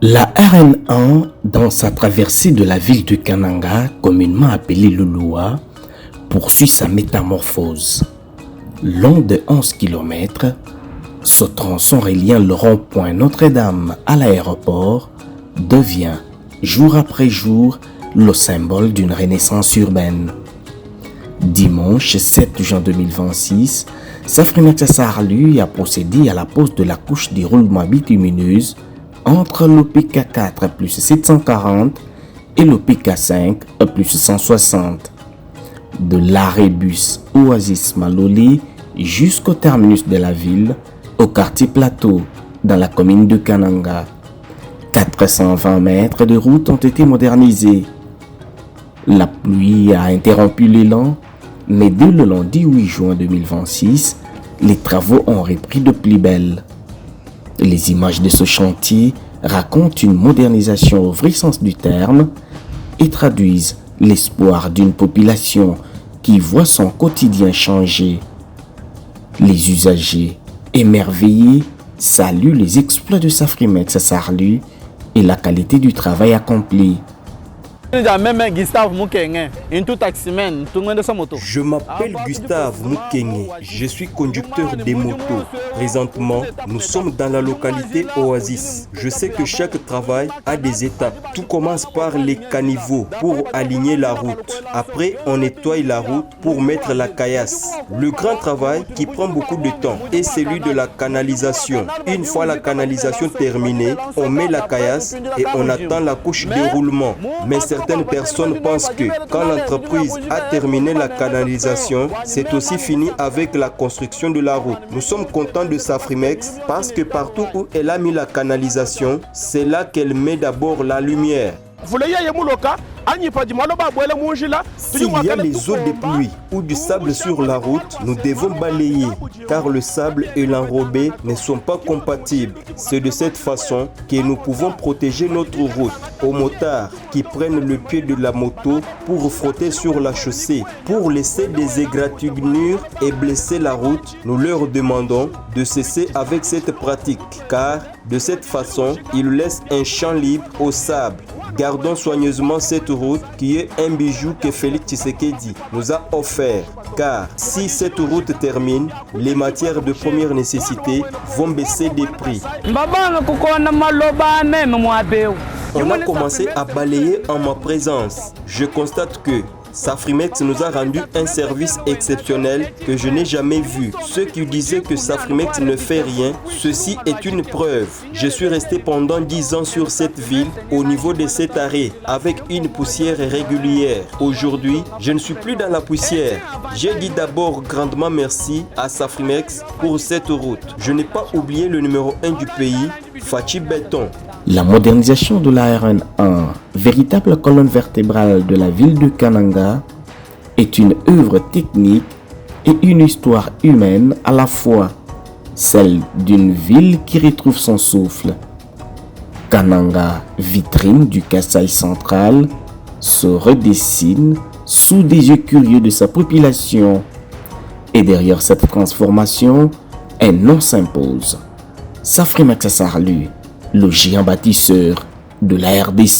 La RN1, dans sa traversée de la ville de Kananga, communément appelée Lulua, poursuit sa métamorphose. Long de 11 km, ce tronçon reliant le rond-point Notre-Dame à l'aéroport devient, jour après jour, le symbole d'une renaissance urbaine. Dimanche 7 juin 2026, Safrimex Sarlu a procédé à la pose de la couche de roulement bitumineuse entre le PK4 plus 740 et le PK5 plus 160. De l'arrêt bus Oasis Maloli jusqu'au terminus de la ville, au quartier Plateau, dans la commune de Kananga. 420 mètres de route ont été modernisés. La pluie a interrompu l'élan, mais dès le lundi 8 juin 2026, les travaux ont repris de plus belle. Les images de ce chantier racontent une modernisation au vrai sens du terme et traduisent l'espoir d'une population qui voit son quotidien changer. Les usagers, émerveillés, saluent les exploits de Safrimex Sarlu et la qualité du travail accompli. Je m'appelle Gustave Mukenge, je suis conducteur des motos. Présentement, nous sommes dans la localité Oasis. Je sais que chaque travail a des étapes. Tout commence par les caniveaux pour aligner la route. Après, on nettoie la route pour mettre la caillasse. Le grand travail qui prend beaucoup de temps est celui de la canalisation. Une fois la canalisation terminée, on met la caillasse et on attend la couche de roulement. Mais certaines personnes pensent que quand l'entreprise a terminé la canalisation, c'est aussi fini avec la construction de la route. Nous sommes contents de Safrimex parce que partout où elle a mis la canalisation, c'est là qu'elle met d'abord la lumière. S'il y a les eaux de pluie ou du sable sur la route, nous devons balayer car le sable et l'enrobé ne sont pas compatibles. C'est de cette façon que nous pouvons protéger notre route. Aux motards qui prennent le pied de la moto pour frotter sur la chaussée, pour laisser des égratignures et blesser la route, nous leur demandons de cesser avec cette pratique car de cette façon, ils laissent un champ libre au sable. Gardons soigneusement cette route qui est un bijou que Félix Tshisekedi nous a offert. Car si cette route termine, les matières de première nécessité vont baisser des prix. On a commencé à balayer en ma présence. Je constate que Safrimex nous a rendu un service exceptionnel que je n'ai jamais vu. Ceux qui disaient que Safrimex ne fait rien, ceci est une preuve. Je suis resté pendant 10 ans sur cette ville, au niveau de cet arrêt, avec une poussière régulière. Aujourd'hui, je ne suis plus dans la poussière. J'ai dit d'abord grandement merci à Safrimex pour cette route. Je n'ai pas oublié le numéro 1 du pays, Fachi Béton. La modernisation de la RN1, véritable colonne vertébrale de la ville de Kananga, est une œuvre technique et une histoire humaine à la fois, celle d'une ville qui retrouve son souffle. Kananga, vitrine du Kasaï central, se redessine sous des yeux curieux de sa population. Et derrière cette transformation, un nom s'impose. Safrimex Sarlu, le géant bâtisseur de la RDC.